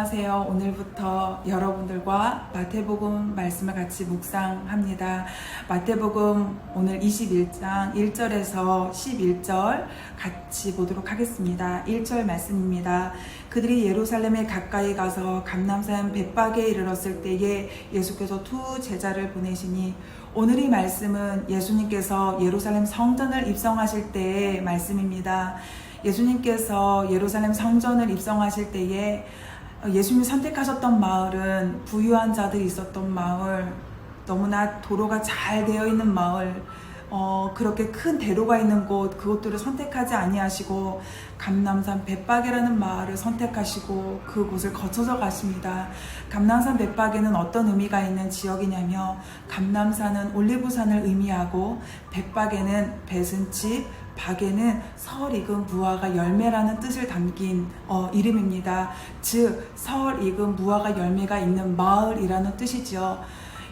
안녕하세요. 오늘부터 여러분들과 마태복음 말씀을 같이 묵상합니다. 마태복음 오늘 21장 1절에서 11절 같이 보도록 하겠습니다. 1절 말씀입니다. 그들이 예루살렘에 가까이 가서 감람산 벳박에 이르렀을 때에 예수께서 두 제자를 보내시니, 오늘 이 말씀은 예수님께서 예루살렘 성전을 입성하실 때의 말씀입니다. 예수님께서 예루살렘 성전을 입성하실 때에 예수님이 선택하셨던 마을은 부유한 자들이 있었던 마을, 너무나 도로가 잘 되어 있는 마을, 그렇게 큰 대로가 있는 곳, 그것들을 선택하지 아니하시고 감람산 벳박이라는 마을을 선택하시고 그곳을 거쳐서 가십니다. 감람산 벳박에는 어떤 의미가 있는 지역이냐며, 감람산은 올리브산을 의미하고 벳박에는 벳은 집, 박에는 설 익은 무화과 열매라는 뜻을 담긴 이름입니다. 즉 설 익은 무화과 열매가 있는 마을이라는 뜻이죠.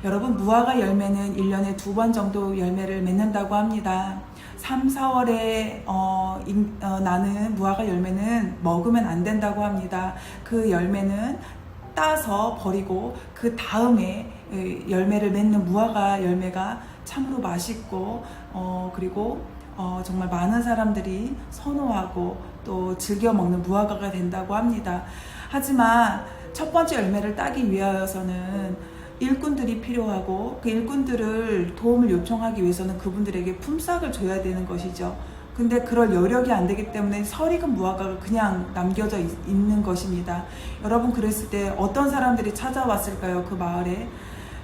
여러분, 무화과 열매는 1년에 2번 정도 열매를 맺는다고 합니다. 3, 4월에 나는 무화과 열매는 먹으면 안 된다고 합니다. 그 열매는 따서 버리고 그 다음에 열매를 맺는 무화과 열매가 참으로 맛있고 그리고 정말 많은 사람들이 선호하고 또 즐겨 먹는 무화과가 된다고 합니다. 하지만 첫 번째 열매를 따기 위하여서는 일꾼들이 필요하고, 그 일꾼들을 도움을 요청하기 위해서는 그분들에게 품삯을 줘야 되는 것이죠. 근데 그럴 여력이 안 되기 때문에 설 익은 무화과가 그냥 남겨져 있는 것입니다. 여러분, 그랬을 때 어떤 사람들이 찾아왔을까요? 그 마을에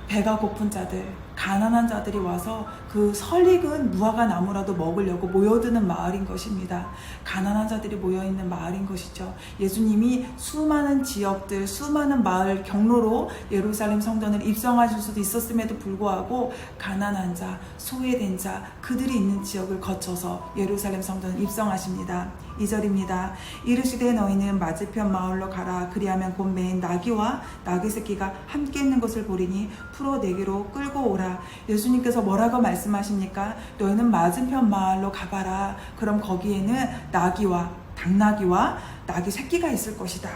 배가 고픈 자들, 가난한 자들이 와서 그 설 익은 무화과 나무라도 먹으려고 모여드는 마을인 것입니다. 가난한 자들이 모여있는 마을인 것이죠. 예수님이 수많은 지역들, 수많은 마을 경로로 예루살렘 성전을 입성하실 수도 있었음에도 불구하고 가난한 자, 소외된 자, 그들이 있는 지역을 거쳐서 예루살렘 성전을 입성하십니다. 2절입니다. 이르시되 너희는 맞은편 마을로 가라. 그리하면 곧 매인 나귀와 나귀 새끼가 함께 있는 것을 보리니 풀어 내게로 끌고 오라. 예수님께서 뭐라고 말씀하십니까? 너희는 맞은편 마을로 가봐라. 그럼 거기에는 나귀와 당나귀와 나귀 새끼가 있을 것이다.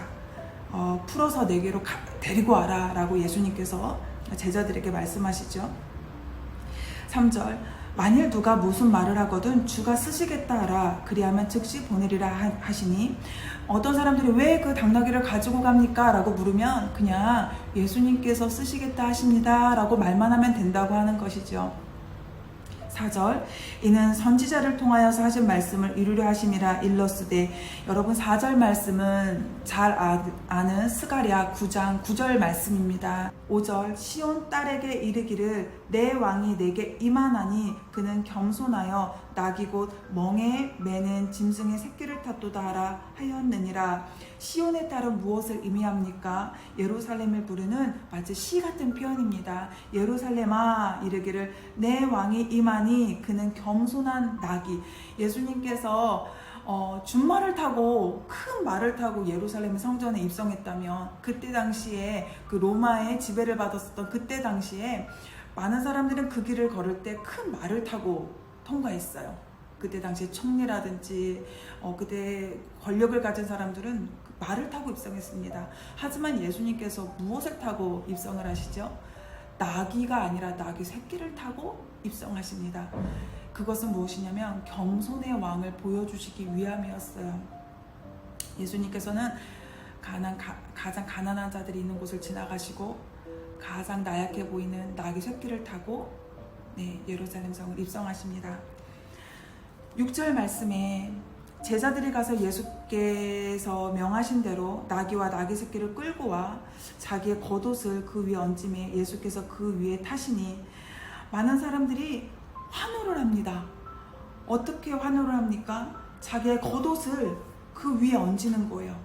풀어서 내게로 데리고 와라 라고 예수님께서 제자들에게 말씀하시죠. 3절. 만일 누가 무슨 말을 하거든 주가 쓰시겠다 하라. 그리하면 즉시 보내리라 하시니, 어떤 사람들이 왜 그 당나귀를 가지고 갑니까? 라고 물으면 그냥 예수님께서 쓰시겠다 하십니다 라고 말만 하면 된다고 하는 것이죠. 4절. 이는 선지자를 통하여서 하신 말씀을 이루려 하심이라 일러스되, 여러분 4절 말씀은 잘 아는 스가랴 9장 9절 말씀입니다. 5절. 시온 딸에게 이르기를 내 왕이 내게 임하나니 그는 겸손하여 낙이 곧 멍에 매는 짐승의 새끼를 탔도다 하라 하였느니라. 시온의 딸은 무엇을 의미합니까? 예루살렘을 부르는 마치 시 같은 표현입니다. 예루살렘아 이르기를 내 왕이 임하니 그는 겸손한 낙이. 예수님께서 준말을 타고, 큰 말을 타고 예루살렘 성전에 입성했다면, 그때 당시에 그 로마의 지배를 받았었던 그때 당시에 많은 사람들은 그 길을 걸을 때 큰 말을 타고 통과했어요. 그때 당시에 총리라든지 그때 권력을 가진 사람들은 그 말을 타고 입성했습니다. 하지만 예수님께서 무엇을 타고 입성을 하시죠? 나귀가 아니라 나귀 새끼를 타고 입성하십니다. 그것은 무엇이냐면 겸손의 왕을 보여주시기 위함이었어요. 예수님께서는 가장 가난한 자들이 있는 곳을 지나가시고 가장 나약해 보이는 나귀 새끼를 타고 예루살렘 성을 입성하십니다. 6절 말씀에 제자들이 가서 예수께서 명하신 대로 나귀와 나귀 새끼를 끌고 와 자기의 겉옷을 그 위에 얹음에 예수께서 그 위에 타시니, 많은 사람들이 환호를 합니다. 어떻게 환호를 합니까? 자기의 겉옷을 그 위에 얹는 거예요.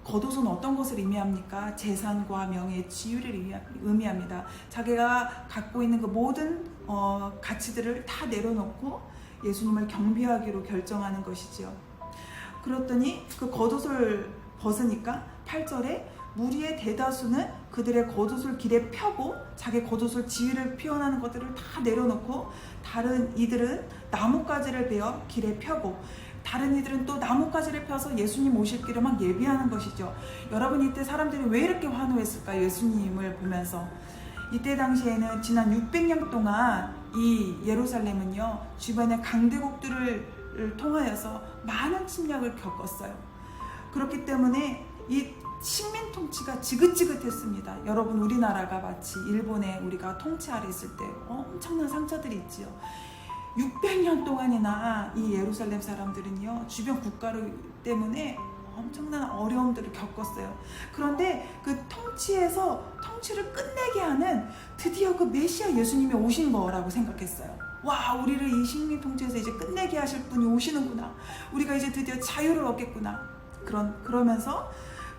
겉옷은 어떤 것을 의미합니까? 재산과 명예, 지위를 의미합니다. 자기가 갖고 있는 그 모든 가치들을 다 내려놓고 예수님을 경배하기로 결정하는 것이죠. 그랬더니 그 겉옷을 벗으니까 8절에 무리의 대다수는 그들의 겉옷을 길에 펴고 자기 겉옷을 지위를 표현하는 것들을 다 내려놓고, 다른 이들은 나뭇가지를 베어 길에 펴고, 다른 이들은 또 나뭇가지를 펴서 예수님 오실 길을 막 예비하는 것이죠. 여러분, 이때 사람들이 왜 이렇게 환호했을까요? 예수님을 보면서. 이때 당시에는 지난 600년 동안 이 예루살렘은요, 주변의 강대국들을 통하여서 많은 침략을 겪었어요. 그렇기 때문에 이 식민 통치가 지긋지긋했습니다. 여러분, 우리나라가 마치 일본에 우리가 통치 아래 있을 때 엄청난 상처들이 있지요. 600년 동안이나 이 예루살렘 사람들은요, 주변 국가를 때문에 엄청난 어려움들을 겪었어요. 그런데 그 통치를 끝내게 하는 드디어 그 메시아 예수님이 오신 거라고 생각했어요. 와, 우리를 이 식민 통치에서 이제 끝내게 하실 분이 오시는구나. 우리가 이제 드디어 자유를 얻겠구나. 그러면서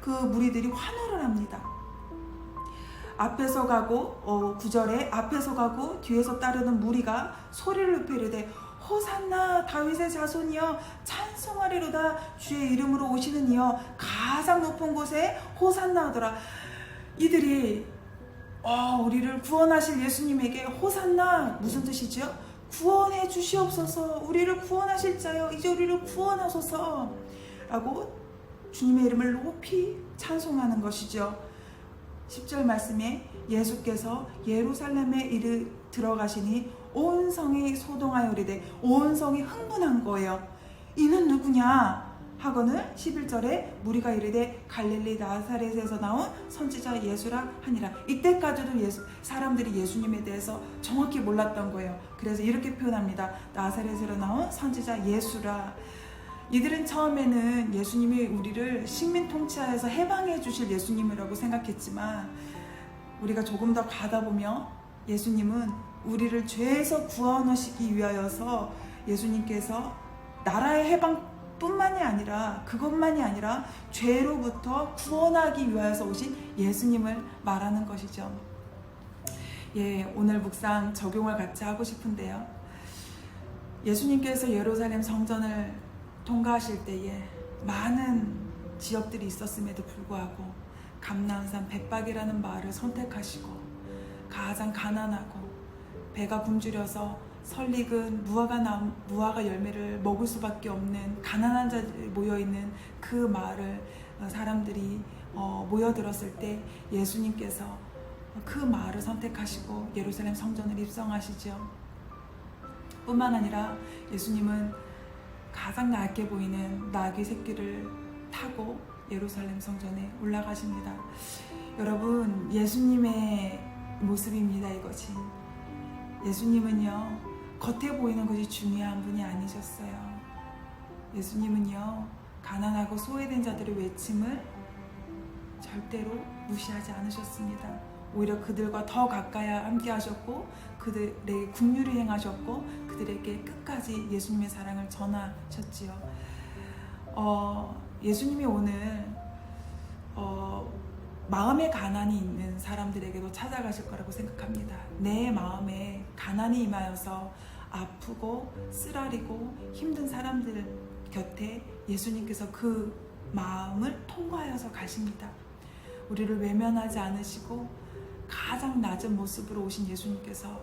그 무리들이 환호를 합니다. 앞에서 가고 9절에 앞에서 가고 뒤에서 따르는 무리가 소리를 높여 이르되 호산나 다윗의 자손이여 찬송하리로다 주의 이름으로 오시는 이여 가장 높은 곳에 호산나 하더라. 이들이 우리를 구원하실 예수님에게 호산나, 무슨 뜻이죠? 구원해 주시옵소서, 우리를 구원하실 자여 이제 우리를 구원하소서 라고 주님의 이름을 높이 찬송하는 것이죠. 10절 말씀에 예수께서 예루살렘에 들어가시니 온 성이 소동하여 이르되, 온 성이 흥분한 거예요. 이는 누구냐 하거늘 11절에 무리가 이르되 갈릴리 나사렛에서 나온 선지자 예수라 하니라. 이때까지도 사람들이 예수님에 대해서 정확히 몰랐던 거예요. 그래서 이렇게 표현합니다. 나사렛으로 나온 선지자 예수라. 이들은 처음에는 예수님이 우리를 식민 통치하에서 해방해 주실 예수님이라고 생각했지만, 우리가 조금 더 가다 보면 예수님은 우리를 죄에서 구원하시기 위하여서 예수님께서 나라의 해방뿐만이 아니라, 그것만이 아니라 죄로부터 구원하기 위하여서 오신 예수님을 말하는 것이죠. 오늘 묵상 적용을 같이 하고 싶은데요. 예수님께서 예루살렘 성전을 통과하실 때에 많은 지역들이 있었음에도 불구하고 감람산 벳박이라는 마을을 선택하시고, 가장 가난하고 배가 굶주려서 설익은 무화과 열매를 먹을 수밖에 없는 가난한 자들이 모여있는 그 마을을 사람들이 모여들었을 때 예수님께서 그 마을을 선택하시고 예루살렘 성전을 입성하시죠. 뿐만 아니라 예수님은 가장 낡게 보이는 나귀 새끼를 타고 예루살렘 성전에 올라가십니다. 여러분, 예수님의 모습입니다, 이것이. 예수님은요, 겉에 보이는 것이 중요한 분이 아니셨어요. 예수님은요, 가난하고 소외된 자들의 외침을 절대로 무시하지 않으셨습니다. 오히려 그들과 더 가까이 함께 하셨고, 그들에게 긍휼히 행하셨고, 그들에게 끝까지 예수님의 사랑을 전하셨지요. 예수님이 오늘 마음에 가난이 있는 사람들에게도 찾아가실 거라고 생각합니다. 내 마음에 가난이 임하여서 아프고 쓰라리고 힘든 사람들 곁에 예수님께서 그 마음을 통과하여서 가십니다. 우리를 외면하지 않으시고 가장 낮은 모습으로 오신 예수님께서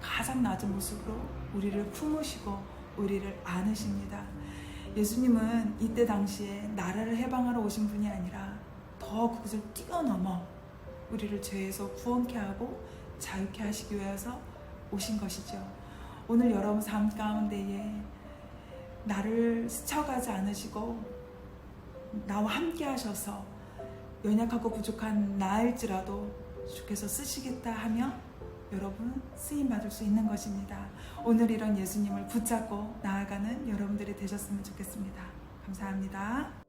가장 낮은 모습으로 우리를 품으시고 우리를 안으십니다. 예수님은 이때 당시에 나라를 해방하러 오신 분이 아니라 더 그것을 뛰어넘어 우리를 죄에서 구원케 하고 자유케 하시기 위해서 오신 것이죠. 오늘 여러분 삶 가운데에 나를 스쳐가지 않으시고 나와 함께 하셔서 연약하고 부족한 나일지라도 주께서 쓰시겠다 하면 여러분 쓰임 받을 수 있는 것입니다. 오늘 이런 예수님을 붙잡고 나아가는 여러분들이 되셨으면 좋겠습니다. 감사합니다.